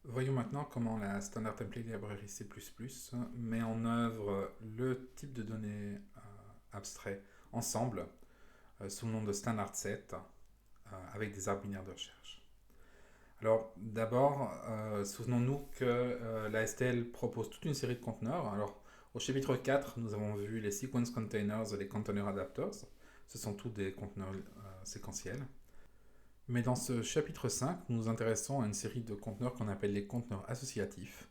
Voyons maintenant comment la Standard Template Library C++ met en œuvre le type de données abstrait ensemble sous le nom de standard set avec des arbres binaires de recherche. Alors d'abord, souvenons-nous que la STL propose toute une série de conteneurs. Alors au chapitre 4, nous avons vu les sequence containers et les container adapters. Ce sont tous des conteneurs séquentiels. Mais dans ce chapitre 5, nous nous intéressons à une série de conteneurs qu'on appelle les conteneurs associatifs,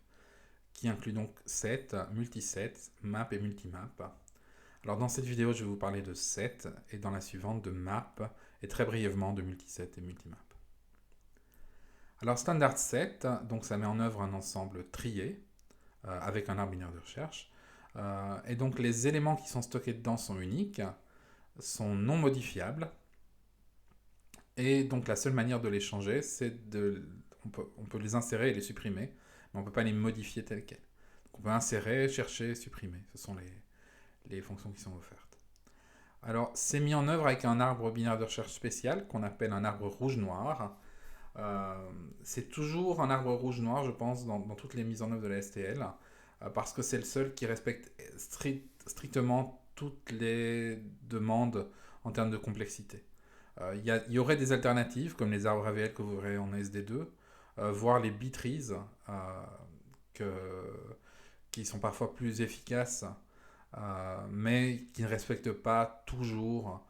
qui inclut donc set, multiset, map et multimap. Alors dans cette vidéo, je vais vous parler de set et dans la suivante de map et très brièvement de multiset et multimap. Alors standard set, donc ça met en œuvre un ensemble trié avec un arbre binaire de recherche. Et donc les éléments qui sont stockés dedans sont uniques, sont non modifiables. Et donc la seule manière de les changer, c'est de... On peut les insérer et les supprimer, mais on ne peut pas les modifier tels quels. Donc on peut insérer, chercher, supprimer. Ce sont les fonctions qui sont offertes. Alors, c'est mis en œuvre avec un arbre binaire de recherche spécial qu'on appelle un arbre rouge-noir. C'est toujours un arbre rouge-noir, je pense, dans toutes les mises en œuvre de la STL, parce que c'est le seul qui respecte strictement toutes les demandes en termes de complexité. Il y aurait des alternatives, comme les arbres AVL que vous verrez en SD2, voire les bitrees, que, qui sont parfois plus efficaces, mais qui ne respectent pas toujours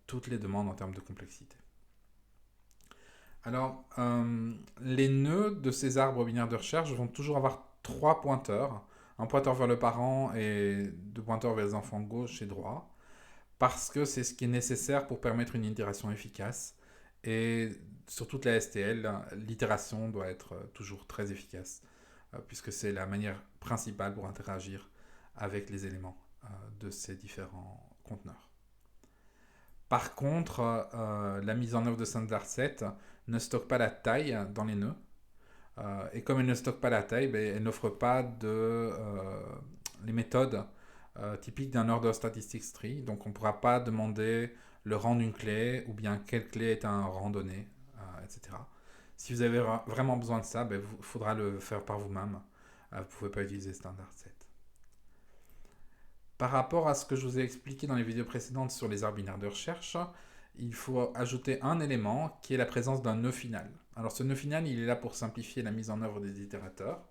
toutes les demandes en termes de complexité. Alors, les nœuds de ces arbres binaires de recherche vont toujours avoir trois pointeurs, un pointeur vers le parent et deux pointeurs vers les enfants gauche et droit, parce que c'est ce qui est nécessaire pour permettre une itération efficace. Et sur toute la STL, l'itération doit être toujours très efficace, puisque c'est la manière principale pour interagir avec les éléments de ces différents conteneurs. Par contre, la mise en œuvre de standard set ne stocke pas la taille dans les nœuds. Et comme elle ne stocke pas la taille, ben, elle n'offre pas les méthodes typiques d'un order statistics tree. Donc on ne pourra pas demander le rang d'une clé ou bien quelle clé est un rang donné, etc. Si vous avez vraiment besoin de ça, ben, il faudra le faire par vous-même. Vous ne pouvez pas utiliser standard set. Par rapport à ce que je vous ai expliqué dans les vidéos précédentes sur les arbres binaires de recherche, il faut ajouter un élément qui est la présence d'un nœud final. Alors ce nœud final, il est là pour simplifier la mise en œuvre des itérateurs.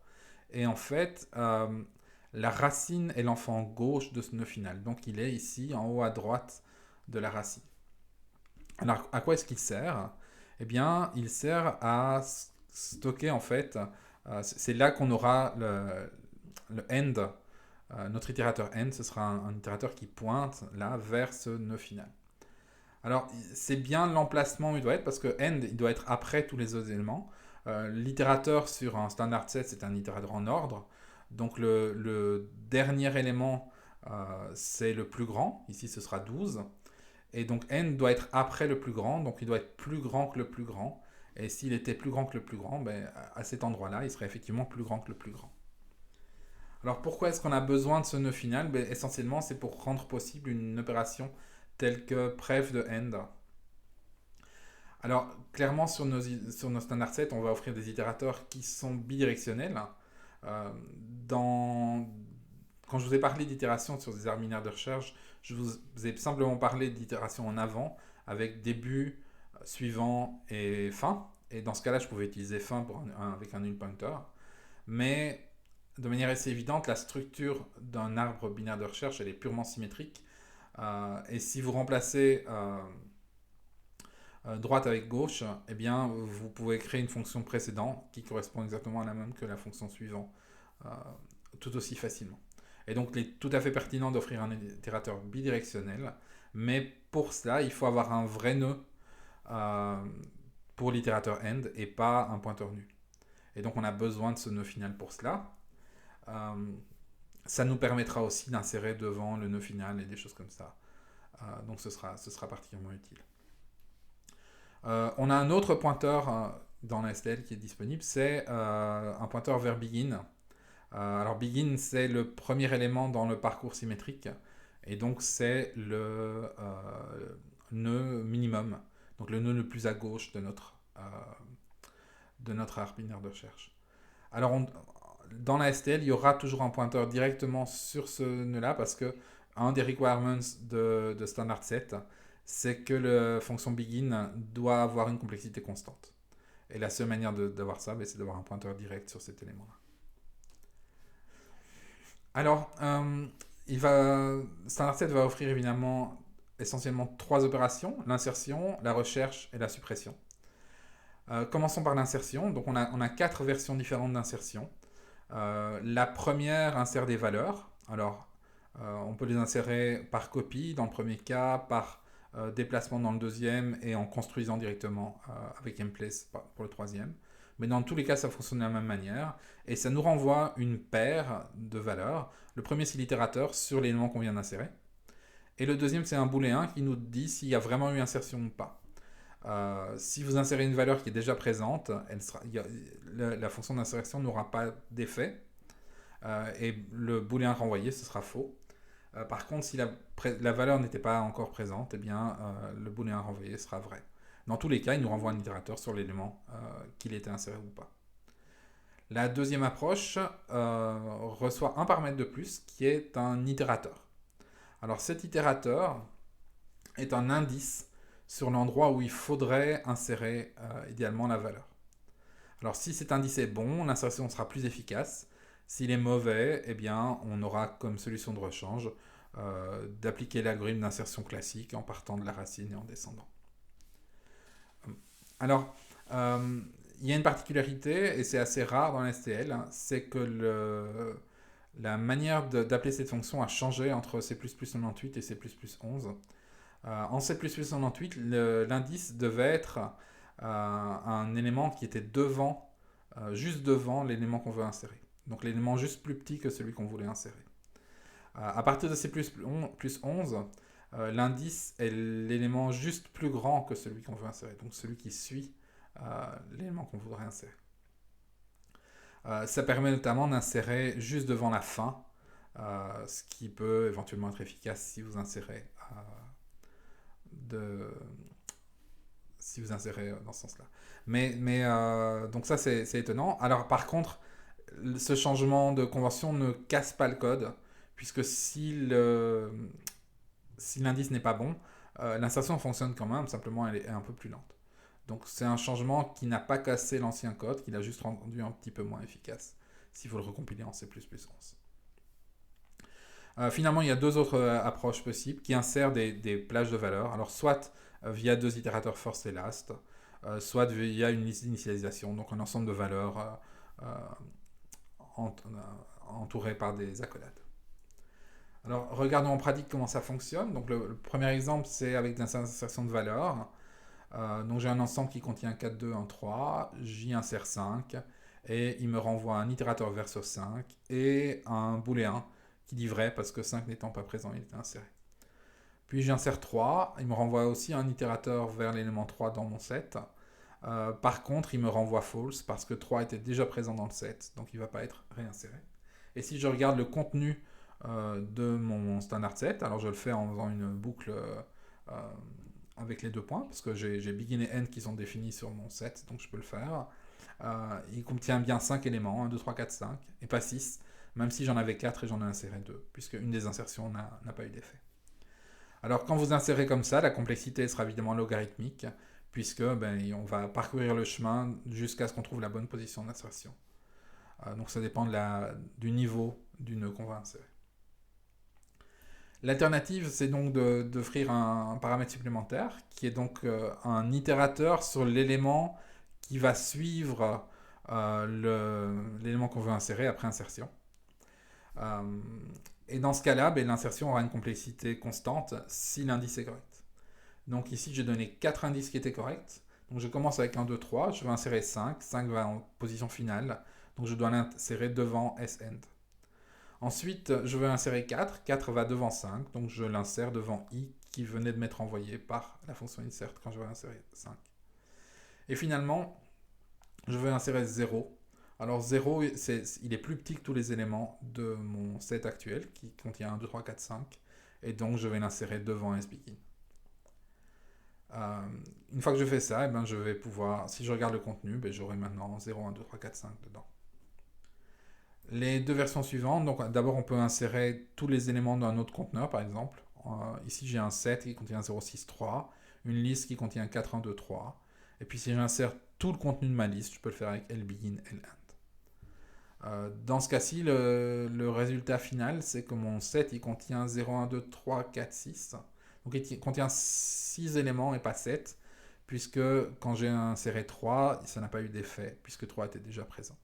Et en fait, la racine est l'enfant gauche de ce nœud final. Donc il est ici en haut à droite de la racine. Alors à quoi est-ce qu'il sert? Eh bien, il sert à stocker en fait, c'est là qu'on aura le end. Notre itérateur end, ce sera un itérateur qui pointe là vers ce nœud final. Alors, c'est bien l'emplacement où il doit être parce que end, il doit être après tous les autres éléments. L'itérateur sur un standard set, c'est un itérateur en ordre. Donc, le dernier élément, c'est le plus grand. Ici, ce sera 12. Et donc, end doit être après le plus grand. Donc, il doit être plus grand que le plus grand. Et s'il était plus grand que le plus grand, ben, à cet endroit-là, il serait effectivement plus grand que le plus grand. Alors pourquoi est-ce qu'on a besoin de ce nœud final? Ben, essentiellement, c'est pour rendre possible une opération telle que pref de end. Alors clairement, sur nos standard sets, on va offrir des itérateurs qui sont bidirectionnels. Euh, dans... Quand je vous ai parlé d'itération sur des arbres binaires de recherche, je vous ai simplement parlé d'itération en avant avec début, suivant et fin. Et dans ce cas-là, je pouvais utiliser fin avec un null pointer. Mais de manière assez évidente, la structure d'un arbre binaire de recherche, elle est purement symétrique. Et si vous remplacez droite avec gauche, eh bien, vous pouvez créer une fonction précédente qui correspond exactement à la même que la fonction suivante, euh, tout aussi facilement. Et donc, il est tout à fait pertinent d'offrir un itérateur bidirectionnel, mais pour cela, il faut avoir un vrai nœud euh, pour l'itérateur end et pas un pointeur nul. Et donc, on a besoin de ce nœud final pour cela. Euh, Ça nous permettra aussi d'insérer devant le nœud final et des choses comme ça. Donc ce sera particulièrement utile. On a un autre pointeur dans la STL qui est disponible, c'est un pointeur vers begin. Alors begin, c'est le premier élément dans le parcours symétrique, et donc c'est le nœud minimum, donc le nœud le plus à gauche de notre arbre binaire de recherche. Alors, dans la STL, il y aura toujours un pointeur directement sur ce nœud-là parce que un des requirements de standard set, c'est que la fonction begin doit avoir une complexité constante. Et la seule manière d'avoir ça, ben, c'est d'avoir un pointeur direct sur cet élément-là. Alors, standard set va offrir évidemment essentiellement trois opérations, l'insertion, la recherche et la suppression. Commençons par l'insertion. Donc on a quatre versions différentes d'insertion. La première insère des valeurs. Alors, on peut les insérer par copie dans le premier cas, par déplacement dans le deuxième et en construisant directement avec mplace pour le troisième. Mais dans tous les cas, ça fonctionne de la même manière. Et ça nous renvoie une paire de valeurs. Le premier, c'est l'itérateur sur l'élément qu'on vient d'insérer. Et le deuxième, c'est un booléen qui nous dit s'il y a vraiment eu insertion ou pas. Si vous insérez une valeur qui est déjà présente, la fonction d'insertion n'aura pas d'effet. Et le booléen renvoyé, ce sera faux. Par contre, si la valeur n'était pas encore présente, eh bien, le booléen renvoyé sera vrai. Dans tous les cas, il nous renvoie un itérateur sur l'élément qu'il était inséré ou pas. La deuxième approche reçoit un paramètre de plus qui est un itérateur. Alors cet itérateur est un indice sur l'endroit où il faudrait insérer idéalement la valeur. Alors si cet indice est bon, l'insertion sera plus efficace. S'il est mauvais, eh bien, on aura comme solution de rechange d'appliquer l'algorithme d'insertion classique en partant de la racine et en descendant. Alors, il y a une particularité, et c'est assez rare dans l'STL, hein, c'est que la manière d'appeler cette fonction a changé entre C++98 et C++11. En C++98, l'indice devait être un élément qui était juste devant l'élément qu'on veut insérer. Donc l'élément juste plus petit que celui qu'on voulait insérer. À partir de C++11, l'indice est l'élément juste plus grand que celui qu'on veut insérer, donc celui qui suit l'élément qu'on voudrait insérer. Ça permet notamment d'insérer juste devant la fin, ce qui peut éventuellement être efficace si vous insérez dans ce sens-là. Donc ça c'est étonnant. Alors par contre, ce changement de convention ne casse pas le code, puisque si l'indice n'est pas bon, l'insertion fonctionne quand même, simplement elle est un peu plus lente. Donc c'est un changement qui n'a pas cassé l'ancien code, qui l'a juste rendu un petit peu moins efficace, si vous le recompilez en C++11. Finalement, il y a deux autres approches possibles qui insèrent des plages de valeurs. Alors soit via deux itérateurs first et last, soit via une initialisation, donc un ensemble de valeurs entourées par des accolades. Alors, regardons en pratique comment ça fonctionne. Donc, le premier exemple, c'est avec l'insertion de valeurs. Donc, j'ai un ensemble qui contient 4, 2, 1, 3. J'y insère 5. Et il me renvoie un itérateur verso 5 et un booléen qui dit vrai parce que 5 n'étant pas présent, il était inséré. Puis j'insère 3. Il me renvoie aussi un itérateur vers l'élément 3 dans mon set. Par contre, il me renvoie false parce que 3 était déjà présent dans le set. Donc, il ne va pas être réinséré. Et si je regarde le contenu de mon standard set. Alors je le fais en faisant une boucle avec les deux points, parce que j'ai begin et end qui sont définis sur mon set, donc je peux le faire. Il contient bien 5 éléments, 1, 2, 3, 4, 5, et pas 6, même si j'en avais 4 et j'en ai inséré 2, puisque une des insertions n'a pas eu d'effet. Alors quand vous insérez comme ça, la complexité sera évidemment logarithmique, puisque on va parcourir le chemin jusqu'à ce qu'on trouve la bonne position d'insertion. Donc ça dépend du niveau du nœud qu'on va insérer. L'alternative, c'est donc d'offrir un paramètre supplémentaire, qui est donc un itérateur sur l'élément qui va suivre l'élément qu'on veut insérer après insertion. Et dans ce cas-là, l'insertion aura une complexité constante si l'indice est correct. Donc ici, j'ai donné 4 indices qui étaient corrects. Donc je commence avec 1, 2, 3, je vais insérer 5, 5 va en position finale, donc je dois l'insérer devant S-end. Ensuite, je veux insérer 4. 4 va devant 5, donc je l'insère devant i qui venait de m'être envoyé par la fonction insert quand je veux insérer 5. Et finalement, je veux insérer 0. Alors 0, il est plus petit que tous les éléments de mon set actuel qui contient 1, 2, 3, 4, 5. Et donc je vais l'insérer devant sBegin. Une fois que je fais ça, je vais pouvoir, si je regarde le contenu, j'aurai maintenant 0, 1, 2, 3, 4, 5 dedans. Les deux versions suivantes, donc d'abord on peut insérer tous les éléments d'un autre conteneur par exemple. Ici j'ai un set qui contient 063, une liste qui contient 4123. Et puis si j'insère tout le contenu de ma liste, je peux le faire avec lbegin, lend. Dans ce cas-ci, le résultat final, c'est que mon set il contient 0, 1, 2, 3, 4, 6. Donc il contient 6 éléments et pas 7, puisque quand j'ai inséré 3, ça n'a pas eu d'effet, puisque 3 était déjà présent.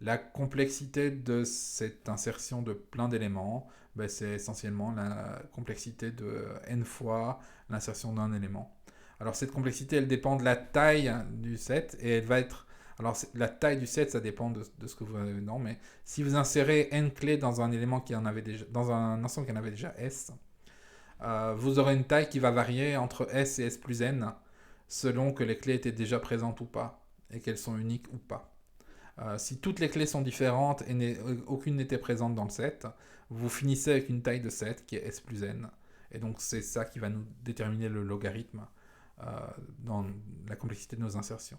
La complexité de cette insertion de plein d'éléments, ben, c'est essentiellement la complexité de n fois l'insertion d'un élément. Alors cette complexité, elle dépend de la taille du set et elle va être... Alors la taille du set, ça dépend de ce que vous avez dedans, mais si vous insérez n clés dans un élément qui en avait déjà, dans un ensemble qui en avait déjà s, vous aurez une taille qui va varier entre s et s plus n selon que les clés étaient déjà présentes ou pas et qu'elles sont uniques ou pas. Si toutes les clés sont différentes et aucune n'était présente dans le set, vous finissez avec une taille de set qui est s plus n. Et donc c'est ça qui va nous déterminer le logarithme dans la complexité de nos insertions.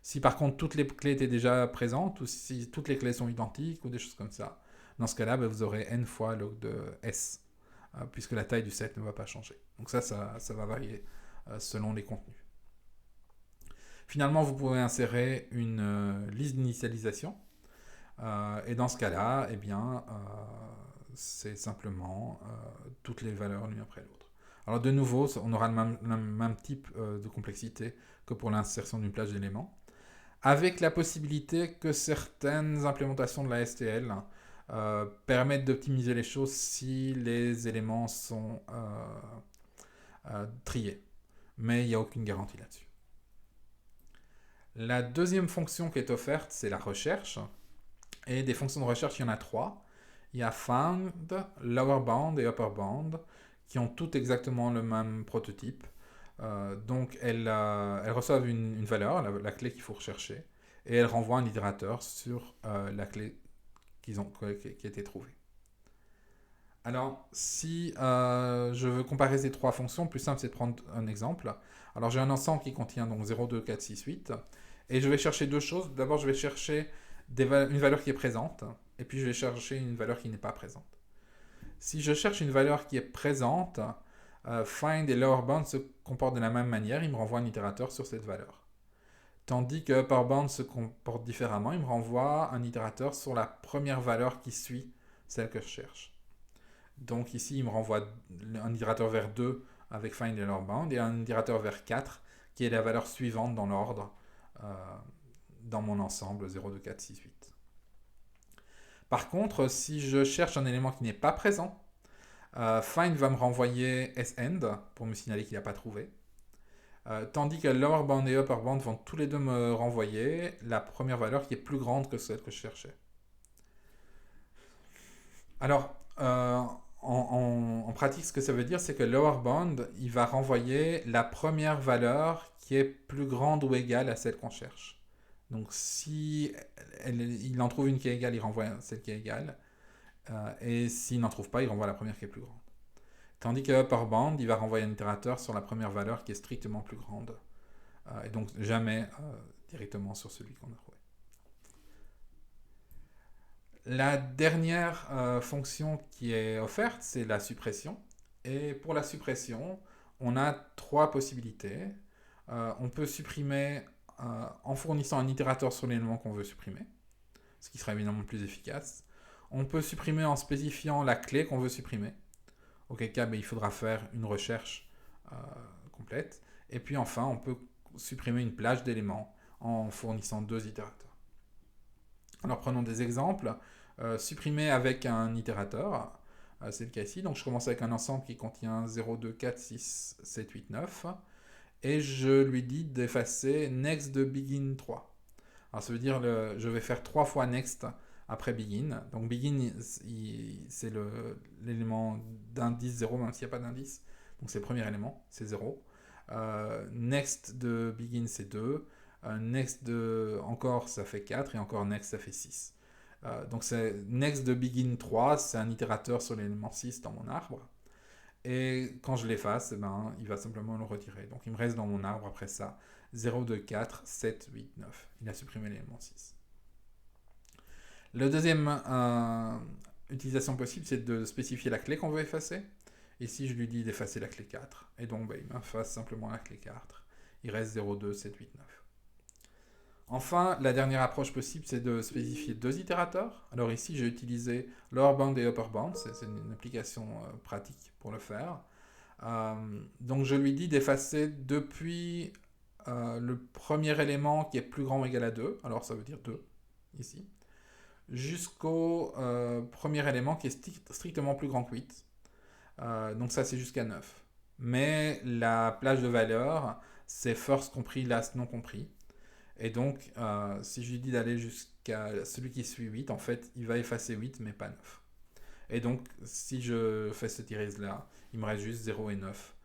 Si par contre toutes les clés étaient déjà présentes, ou si toutes les clés sont identiques, ou des choses comme ça, dans ce cas-là, vous aurez n fois log de s, puisque la taille du set ne va pas changer. Donc ça va varier selon les contenus. Finalement, vous pouvez insérer une liste d'initialisation. Et dans ce cas-là, eh bien, c'est simplement toutes les valeurs l'une après l'autre. Alors de nouveau, on aura le même type de complexité que pour l'insertion d'une plage d'éléments, avec la possibilité que certaines implémentations de la STL permettent d'optimiser les choses si les éléments sont triés. Mais il n'y a aucune garantie là-dessus. La deuxième fonction qui est offerte, c'est la recherche. Et des fonctions de recherche, il y en a trois. Il y a find, lower bound et upper bound, qui ont toutes exactement le même prototype. Donc elles reçoivent une valeur, la clé qu'il faut rechercher, et elles renvoient un itérateur sur la clé qui a été trouvée. Alors, si je veux comparer ces trois fonctions, le plus simple c'est de prendre un exemple. Alors j'ai un ensemble qui contient donc 0, 2, 4, 6, 8, et je vais chercher deux choses. D'abord, je vais chercher une valeur qui est présente, et puis je vais chercher une valeur qui n'est pas présente. Si je cherche une valeur qui est présente, find et lower bound se comportent de la même manière, il me renvoie un itérateur sur cette valeur. Tandis que upper bound se comporte différemment, il me renvoie un itérateur sur la première valeur qui suit celle que je cherche. Donc ici, il me renvoie un itérateur vers 2 avec find et lower bound, et un itérateur vers 4 qui est la valeur suivante dans l'ordre dans mon ensemble 0, 2, 4, 6, 8. Par contre, si je cherche un élément qui n'est pas présent, find va me renvoyer send pour me signaler qu'il n'a pas trouvé. Tandis que lower bound et upper bound vont tous les deux me renvoyer la première valeur qui est plus grande que celle que je cherchais. Alors, en pratique, ce que ça veut dire, c'est que lower bound, il va renvoyer la première valeur qui est plus grande ou égale à celle qu'on cherche. Donc, si il en trouve une qui est égale, il renvoie celle qui est égale. Et s'il n'en trouve pas, il renvoie la première qui est plus grande. Tandis que upper bound, il va renvoyer un itérateur sur la première valeur qui est strictement plus grande. Et donc jamais directement sur celui qu'on a trouvé. La dernière fonction qui est offerte, c'est la suppression. Et pour la suppression, on a trois possibilités. On peut supprimer en fournissant un itérateur sur l'élément qu'on veut supprimer, ce qui sera évidemment plus efficace. On peut supprimer en spécifiant la clé qu'on veut supprimer, auquel cas il faudra faire une recherche complète. Et puis enfin, on peut supprimer une plage d'éléments en fournissant deux itérateurs. Alors prenons des exemples. Supprimer avec un itérateur, c'est le cas ici. Donc je commence avec un ensemble qui contient 0, 2, 4, 6, 7, 8, 9. Et je lui dis d'effacer next de begin 3. Alors ça veut dire je vais faire 3 fois next après begin. Donc begin, c'est l'élément d'indice 0, même s'il n'y a pas d'indice. Donc c'est le premier élément, c'est 0. Next de begin, c'est 2. Next de encore, ça fait 4. Et encore next, ça fait 6. Donc c'est next de begin 3, c'est un itérateur sur l'élément 6 dans mon arbre. Et quand je l'efface, il va simplement le retirer. Donc il me reste dans mon arbre après ça 0, 2, 4, 7, 8, 9. Il a supprimé l'élément 6. Le deuxième utilisation possible, c'est de spécifier la clé qu'on veut effacer. Ici, je lui dis d'effacer la clé 4. Et donc, il m'efface simplement la clé 4. Il reste 0, 2, 7, 8, 9. Enfin, la dernière approche possible, c'est de spécifier deux itérateurs. Alors ici, j'ai utilisé lower bound et upper bound. C'est une application pratique pour le faire. Donc je lui dis d'effacer depuis le premier élément qui est plus grand ou égal à 2. Alors ça veut dire 2 ici. Jusqu'au premier élément qui est strictement plus grand que 8. Donc ça c'est jusqu'à 9. Mais la plage de valeur, c'est first compris, last non compris. Et donc, si je lui dis d'aller jusqu'à celui qui suit 8, en fait, il va effacer 8, mais pas 9. Et donc, si je fais cette irise-là, il me reste juste 0 et 9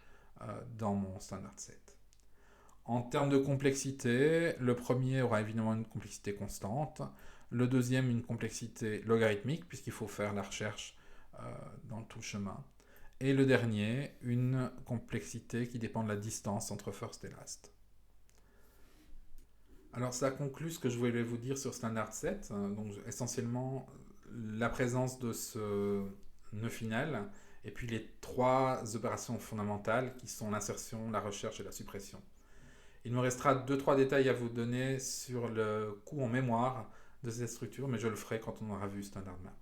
dans mon standard set. En termes de complexité, le premier aura évidemment une complexité constante, le deuxième une complexité logarithmique, puisqu'il faut faire la recherche dans tout le chemin, et le dernier une complexité qui dépend de la distance entre first et last. Alors ça conclut ce que je voulais vous dire sur Standard 7. Donc essentiellement la présence de ce nœud final et puis les trois opérations fondamentales qui sont l'insertion, la recherche et la suppression. Il me restera 2-3 détails à vous donner sur le coût en mémoire de cette structure, mais je le ferai quand on aura vu Standard Map.